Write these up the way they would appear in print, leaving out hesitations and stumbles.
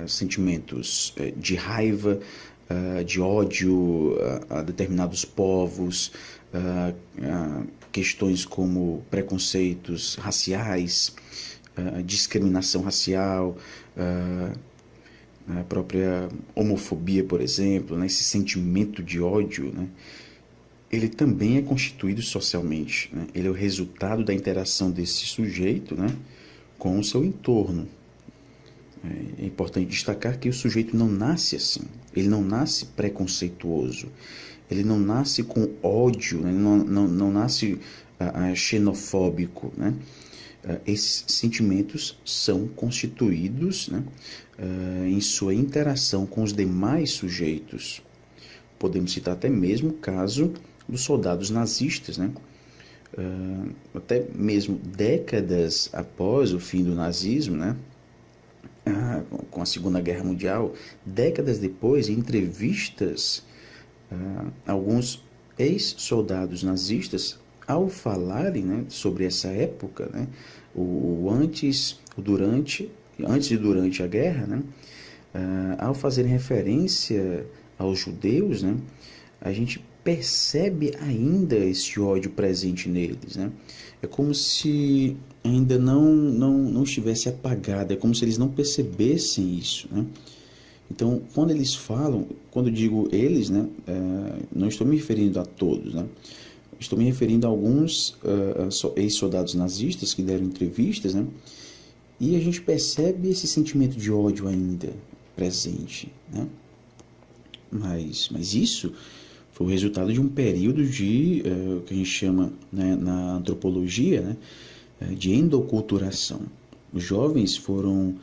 sentimentos de raiva, de ódio a determinados povos, questões como preconceitos raciais, discriminação racial, a própria homofobia, por exemplo, né, esse sentimento de ódio, né, ele também é constituído socialmente, né? Ele é o resultado da interação desse sujeito, né, com o seu entorno. É importante destacar que o sujeito não nasce assim, ele não nasce preconceituoso, ele não nasce com ódio, né? Ele não nasce xenofóbico, né? Esses sentimentos são constituídos, né, em sua interação com os demais sujeitos. Podemos citar até mesmo o caso dos soldados nazistas, né? Até mesmo décadas após o fim do nazismo, né? Com a Segunda Guerra Mundial, décadas depois, em entrevistas, alguns ex-soldados nazistas, ao falarem, né, sobre essa época, né, antes e durante a guerra, né, ao fazerem referência aos judeus, né, a gente percebe ainda esse ódio presente neles, né? É como se ainda não estivesse apagado, é como se eles não percebessem isso, né? Então, quando eles falam, quando eu digo eles, né, não estou me referindo a todos, né? Estou me referindo a alguns ex-soldados nazistas que deram entrevistas, né? E a gente percebe esse sentimento de ódio ainda presente, né? Mas isso foi o resultado de um período de, que a gente chama, né, na antropologia, né, de endoculturação. Os jovens foram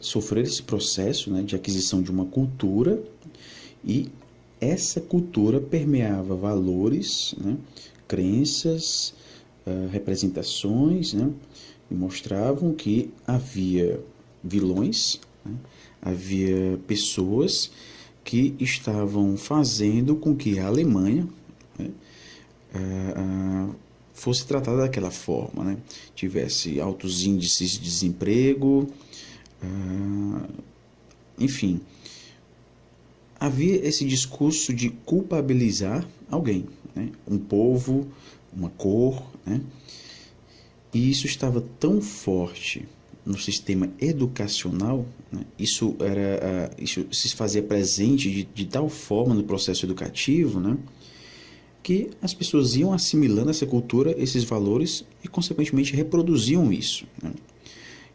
sofrer esse processo, né, de aquisição de uma cultura, e essa cultura permeava valores, né, crenças, representações, né, e mostravam que havia vilões, né, havia pessoas que estavam fazendo com que a Alemanha, né, fosse tratada daquela forma, né? Tivesse altos índices de desemprego, enfim, havia esse discurso de culpabilizar alguém, né? Um povo, uma cor, né? E isso estava tão forte no sistema educacional, né? Isso se fazia presente de tal forma no processo educativo, né, que as pessoas iam assimilando essa cultura, esses valores, e consequentemente reproduziam isso, né?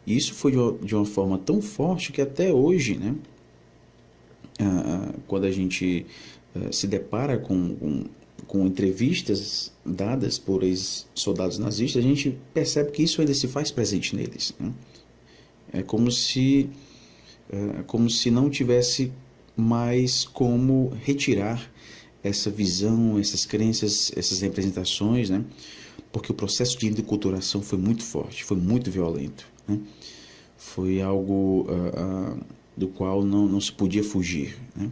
E isso foi de uma forma tão forte que até hoje, né, quando a gente se depara com entrevistas dadas por ex-soldados nazistas, a gente percebe que isso ainda se faz presente neles, né? É como se não tivesse mais como retirar essa visão, essas crenças, essas representações, né? Porque o processo de endoculturação foi muito forte, foi muito violento, né? Foi algo do qual não se podia fugir, né?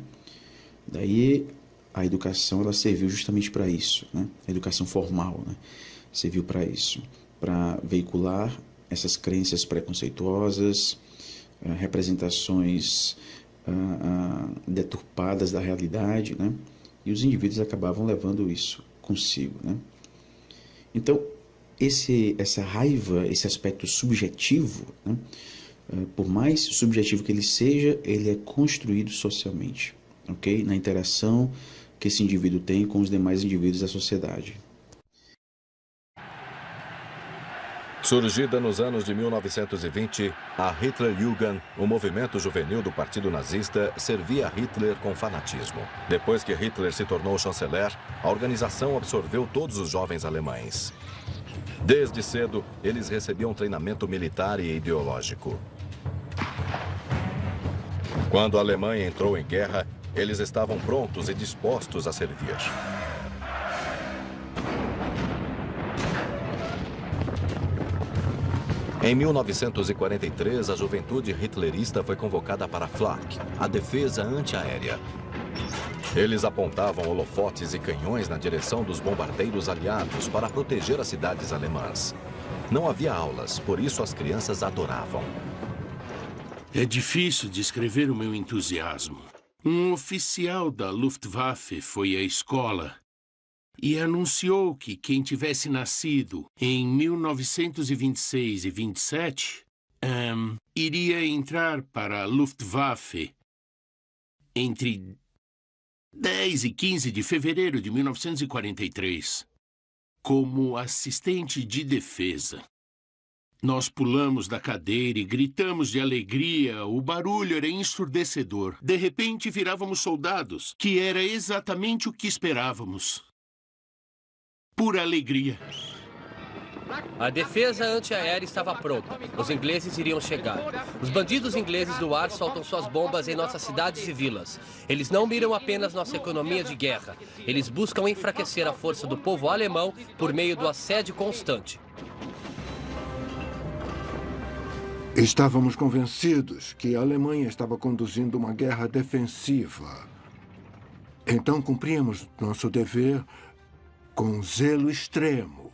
Daí a educação, ela serviu justamente para isso, né? A educação formal, né, serviu para isso, para veicular essas crenças preconceituosas, representações deturpadas da realidade, né? E os indivíduos acabavam levando isso consigo, né? Então, essa raiva, esse aspecto subjetivo, né, por mais subjetivo que ele seja, ele é construído socialmente, ok? Na interação que esse indivíduo tem com os demais indivíduos da sociedade. Surgida nos anos de 1920, a Hitlerjugend, o movimento juvenil do Partido Nazista, servia Hitler com fanatismo. Depois que Hitler se tornou chanceler, a organização absorveu todos os jovens alemães. Desde cedo, eles recebiam treinamento militar e ideológico. Quando a Alemanha entrou em guerra, eles estavam prontos e dispostos a servir. Em 1943, a juventude hitlerista foi convocada para a Flak, a defesa antiaérea. Eles apontavam holofotes e canhões na direção dos bombardeiros aliados para proteger as cidades alemãs. Não havia aulas, por isso as crianças adoravam. É difícil descrever o meu entusiasmo. Um oficial da Luftwaffe foi à escola e anunciou que quem tivesse nascido em 1926 e 27 iria entrar para a Luftwaffe entre 10 e 15 de fevereiro de 1943 como assistente de defesa. Nós pulamos da cadeira e gritamos de alegria. O barulho era ensurdecedor. De repente, virávamos soldados, que era exatamente o que esperávamos. Pura alegria. A defesa antiaérea estava pronta. Os ingleses iriam chegar. Os bandidos ingleses do ar soltam suas bombas em nossas cidades e vilas. Eles não miram apenas nossa economia de guerra. Eles buscam enfraquecer a força do povo alemão por meio do assédio constante. Estávamos convencidos que a Alemanha estava conduzindo uma guerra defensiva. Então cumpríamos nosso dever com zelo extremo.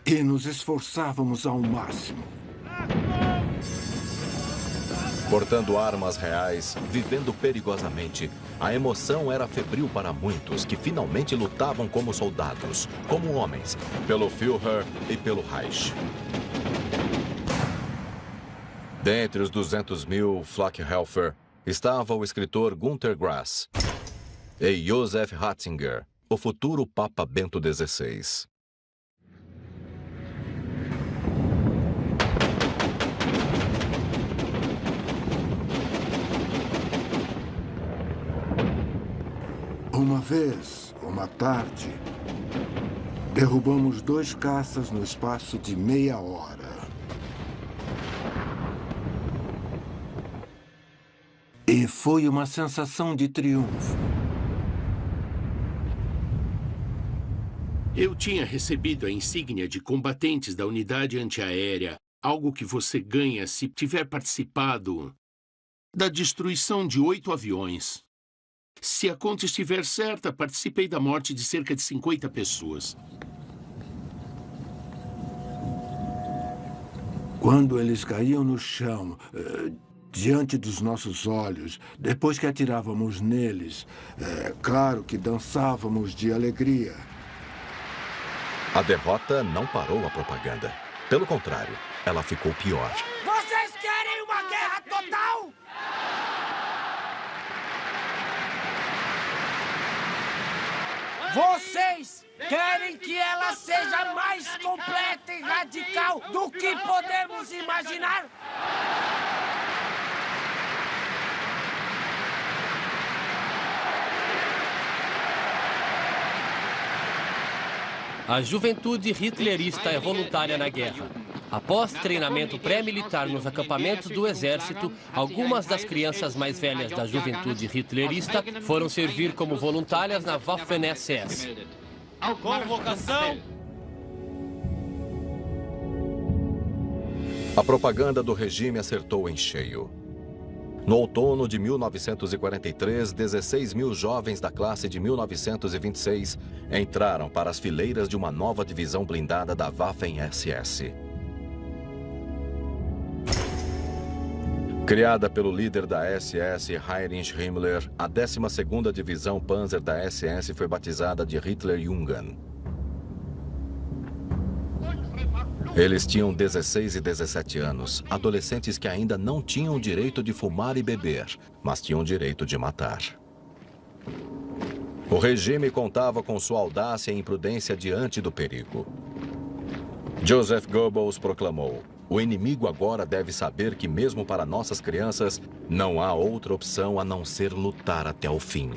E nos esforçávamos ao máximo. Portando armas reais, vivendo perigosamente, a emoção era febril para muitos que finalmente lutavam como soldados, como homens, pelo Führer e pelo Reich. Dentre os 200.000 Flakhelfer estava o escritor Günter Grass e Josef Ratzinger, o futuro Papa Bento XVI. Uma vez, uma tarde, derrubamos 2 caças no espaço de meia hora. E foi uma sensação de triunfo. Eu tinha recebido a insígnia de combatentes da unidade antiaérea, algo que você ganha se tiver participado da destruição de 8 aviões. Se a conta estiver certa, participei da morte de cerca de 50 pessoas. Quando eles caíam no chão, diante dos nossos olhos, depois que atirávamos neles, claro que dançávamos de alegria. A derrota não parou a propaganda. Pelo contrário, ela ficou pior. Vocês querem uma guerra total? Vocês querem que ela seja mais completa e radical do que podemos imaginar? A juventude hitlerista é voluntária na guerra. Após treinamento pré-militar nos acampamentos do exército, algumas das crianças mais velhas da juventude hitlerista foram servir como voluntárias na Waffen-SS. Convocação! A propaganda do regime acertou em cheio. No outono de 1943, 16.000 jovens da classe de 1926 entraram para as fileiras de uma nova divisão blindada da Waffen-SS. Criada pelo líder da SS, Heinrich Himmler, a 12ª Divisão Panzer da SS foi batizada de Hitlerjugend. Eles tinham 16 e 17 anos, adolescentes que ainda não tinham o direito de fumar e beber, mas tinham o direito de matar. O regime contava com sua audácia e imprudência diante do perigo. Joseph Goebbels proclamou: o inimigo agora deve saber que mesmo para nossas crianças não há outra opção a não ser lutar até o fim.